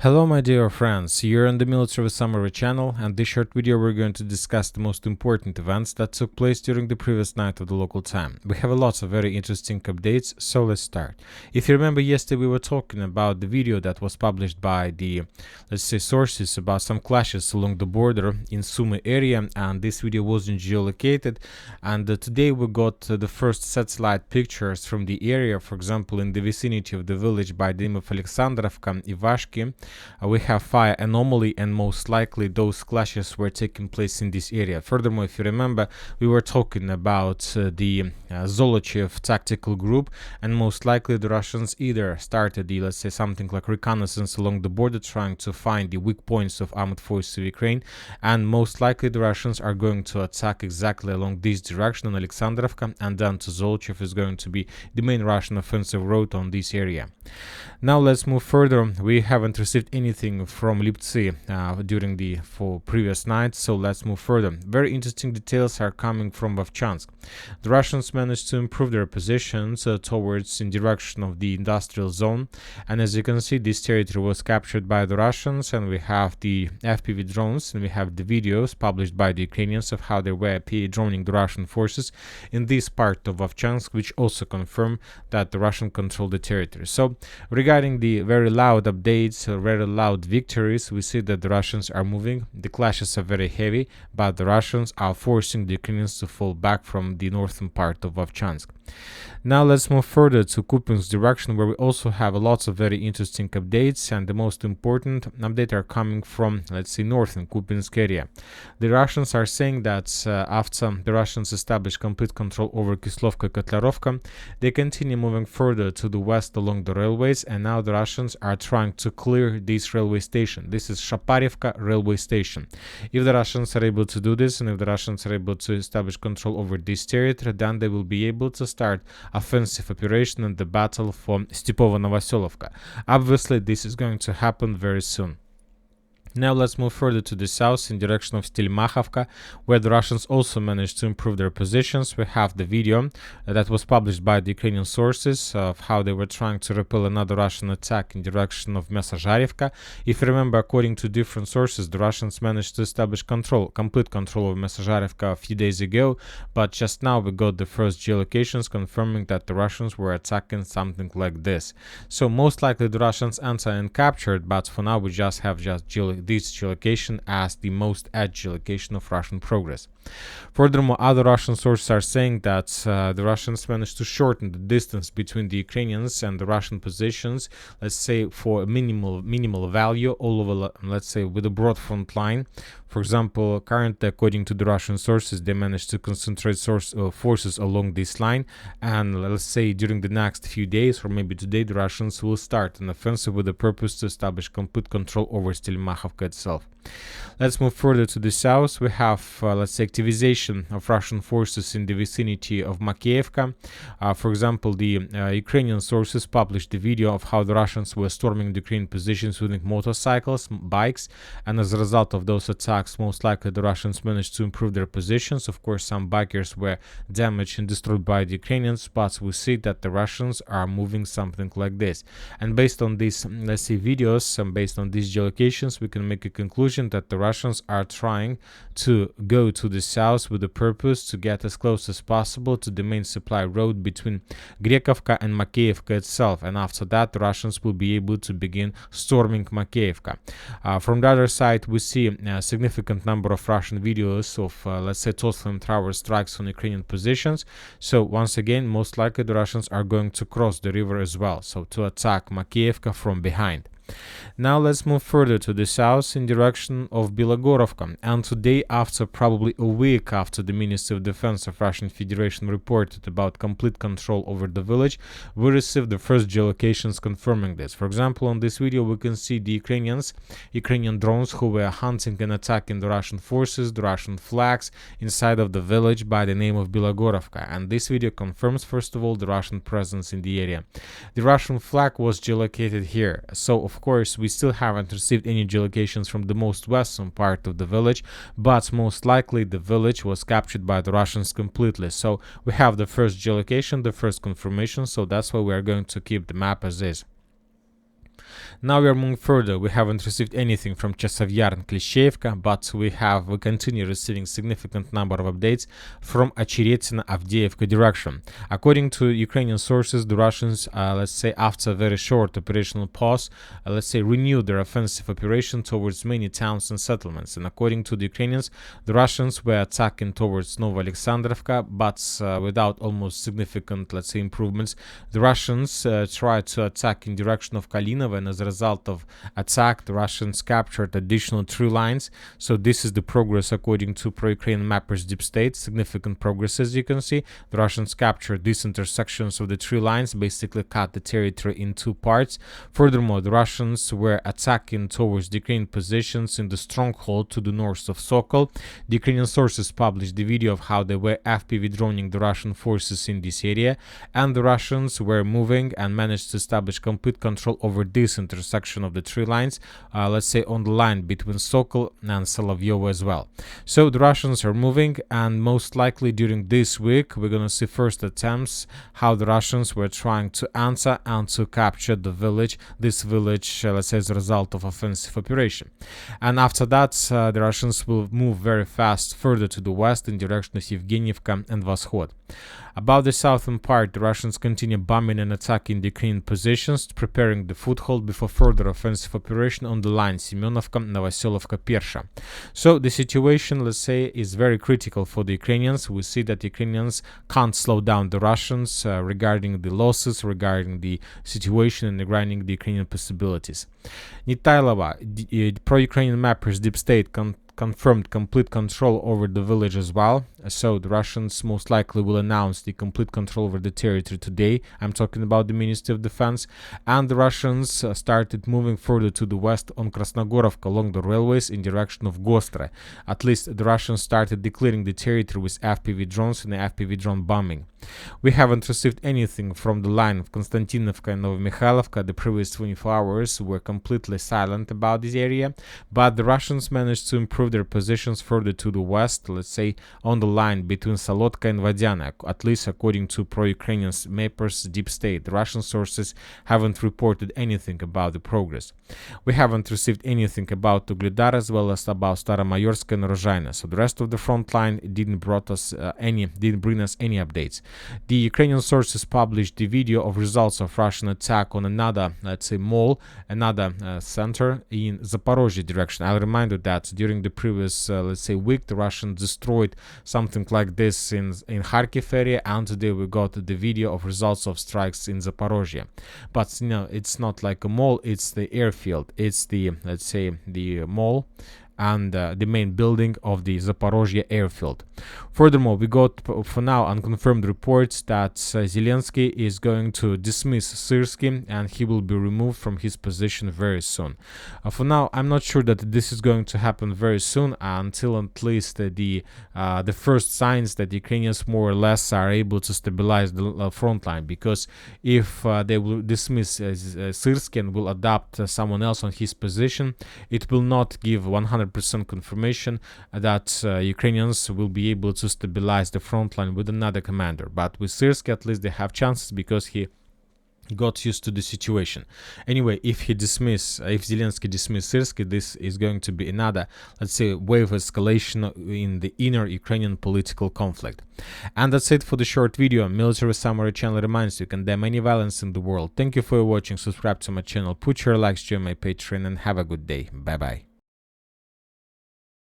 Hello my dear friends, you're on the Military Summary channel, and this short video we're going to discuss the most important events that took place during the previous night of the local time. We have lots of very interesting updates, so let's start. If you remember, yesterday we were talking about the video that was published by the, let's say, sources about some clashes along the border in Sumy area, and this video wasn't geolocated, and today we got the first satellite pictures from the area. For example, in the vicinity of the village by the name of Alexandrovka, Ivashki, we have fire anomaly, and most likely those clashes were taking place in this area. Furthermore, if you remember, we were talking about the Zolochev tactical group, and most likely the Russians either started the, let's say, something like reconnaissance along the border, trying to find the weak points of armed forces of Ukraine, and most likely the Russians are going to attack exactly along this direction on Alexandrovka, and then to Zolochev is going to be the main Russian offensive route on this area. Now let's move further. We haven't received anything from Liptsy during the previous night, so let's move further. Very interesting details are coming from Vovchansk. The Russians managed to improve their positions towards in direction of the industrial zone, and as you can see, this territory was captured by the Russians, and we have the FPV drones, and we have the videos published by the Ukrainians of how they were droning the Russian forces in this part of Vovchansk, which also confirm that the Russian controlled the territory. So regarding the very loud updates, very loud victories, we see that the Russians are moving. The clashes are very heavy, but the Russians are forcing the Ukrainians to fall back from the northern part of Vovchansk. Now let's move further to Kupyansk direction, where we also have lots of very interesting updates, and the most important updates are coming from, let's say, northern Kupyansk area. The Russians are saying that after the Russians establish complete control over Kislovka and Kotlarovka, they continue moving further to the west along the railways, and now the Russians are trying to clear this railway station. This is Zaporizhzhia railway station. If the Russians are able to do this, and if the Russians are able to establish control over this territory, then they will be able to start offensive operation in the battle for Stepovo-Novoselovka. Obviously, this is going to happen very soon. Now let's move further to the south in direction of Stelmakhivka, where the Russians also managed to improve their positions. We have the video that was published by the Ukrainian sources of how they were trying to repel another Russian attack in direction of Ocheretyne. If you remember, according to different sources, the Russians managed to establish complete control of Ocheretyne a few days ago, but just now we got the first geolocations confirming that the Russians were attacking something like this. So most likely the Russians enter and captured, but for now we just have this geolocation as the most edge geolocation of Russian progress. Furthermore, other Russian sources are saying that the Russians managed to shorten the distance between the Ukrainians and the Russian positions, let's say for a minimal value all over, let's say, with a broad front line. For example, currently, according to the Russian sources, they managed to concentrate forces along this line, and let's say during the next few days, or maybe today, the Russians will start an offensive with the purpose to establish complete control over Stelmakhivka itself. Let's move further to the south. We have, let's say, activization of Russian forces in the vicinity of Makiivka. For example, the Ukrainian sources published the video of how the Russians were storming the Ukrainian positions using motorcycles, bikes, and as a result of those attacks, most likely the Russians managed to improve their positions. Of course, some bikers were damaged and destroyed by the Ukrainians, but we see that the Russians are moving something like this. And based on these, let's say, videos, and based on these geolocations, we can make a conclusion that the Russians are trying to go to the south with the purpose to get as close as possible to the main supply road between Grekovka and Makiivka itself, and after that the Russians will be able to begin storming Makiivka. From the other side, we see a significant number of Russian videos of, let's say, total flamethrower strikes on Ukrainian positions. So once again, most likely the Russians are going to cross the river as well, so to attack Makiivka from behind. Now let's move further to the south in direction of Bilohorivka, and today, after probably a week after the Ministry of Defense of Russian Federation reported about complete control over the village, we received the first geolocations confirming this. For example, on this video we can see the Ukrainian drones who were hunting and attacking the Russian forces, the Russian flags inside of the village by the name of Bilohorivka, and this video confirms, first of all, the Russian presence in the area. The Russian flag was geolocated here, so of course we still haven't received any geolocations from the most western part of the village, but most likely the village was captured by the Russians completely. So we have the first geolocation, the first confirmation, so that's why we are going to keep the map as is. Now we are moving further. We haven't received anything from Chasiv Yar and Klishchevka, but we continue receiving significant number of updates from Ocheretyne Avdiivka direction. According to Ukrainian sources, the Russians, let's say after a very short operational pause, let's say renewed their offensive operation towards many towns and settlements. And according to the Ukrainians, the Russians were attacking towards Novoalexandrovka, but without almost significant, let's say, improvements. The Russians tried to attack in direction of Kalinovo, and as a result of attack, the Russians captured additional 3 lines. So this is the progress according to pro-Ukrainian mappers Deep State. Significant progress, as you can see. The Russians captured these intersections of the 3 lines, basically cut the territory in 2 parts. Furthermore, the Russians were attacking towards the Ukrainian positions in the stronghold to the north of Sokol. The Ukrainian sources published the video of how they were FPV droning the Russian forces in this area, and the Russians were moving and managed to establish complete control over this intersection of the 3 lines, let's say on the line between Sokol and Solovyovo as well. So the Russians are moving, and most likely during this week we're going to see first attempts how the Russians were trying to answer and to capture the village, let's say as a result of offensive operation. And after that, the Russians will move very fast further to the west in direction of Evgeniivka and Voshod. About the southern part, the Russians continue bombing and attacking the Ukrainian positions, preparing the foothold before further offensive operation on the line Semyonovka-Novoselovka-Persha. So the situation, let's say, is very critical for the Ukrainians. We see that Ukrainians can't slow down the Russians regarding the losses, regarding the situation, and regarding the Ukrainian possibilities. Nitailova, the pro-Ukrainian mappers Deep State confirmed complete control over the village as well. So the Russians most likely will announce the complete control over the territory today. I'm talking about the Ministry of Defense. And the Russians started moving further to the west on Krasnogorovka along the railways in direction of Gostre. At least the Russians started declaring the territory with FPV drones and the FPV drone bombing. We haven't received anything from the line of Konstantinovka and Novomikhailivka. The previous 24 hours were completely silent about this area, but the Russians managed to improve their positions further to the west, let's say on the line between Salotka and Vadiana, at least according to pro-Ukrainian mappers Deep State. The Russian sources haven't reported anything about the progress. We haven't received anything about Ugledar as well as about Staromayorsk and Rozhaina. So the rest of the front line didn't bring us any updates. The Ukrainian sources published the video of results of Russian attack on another, let's say, mall, another center in Zaporizhzhia direction. I'll remind you that during the previous, let's say, week, the Russians destroyed something like this in Kharkiv area, and today we got the video of results of strikes in Zaporizhzhia. But it's not like a mall; it's the airfield. It's the, let's say, the mall and the main building of the Zaporizhzhia airfield. Furthermore, we got for now unconfirmed reports that Zelensky is going to dismiss Syrskyi and he will be removed from his position very soon. For now, I'm not sure that this is going to happen very soon until at least the first signs that the Ukrainians more or less are able to stabilize the front line, because if they will dismiss Syrskyi and will adopt someone else on his position, it will not give 100% confirmation that Ukrainians will be able to stabilize the front line with another commander. But with Syrskyi, at least they have chances because he got used to the situation. Anyway, if Zelensky dismisses Syrskyi, this is going to be another, let's say, wave of escalation in the inner Ukrainian political conflict. And that's it for the short video. Military Summary channel reminds you, condemn any violence in the world. Thank you for watching. Subscribe to my channel, put your likes, join my Patreon, and have a good day. Bye bye.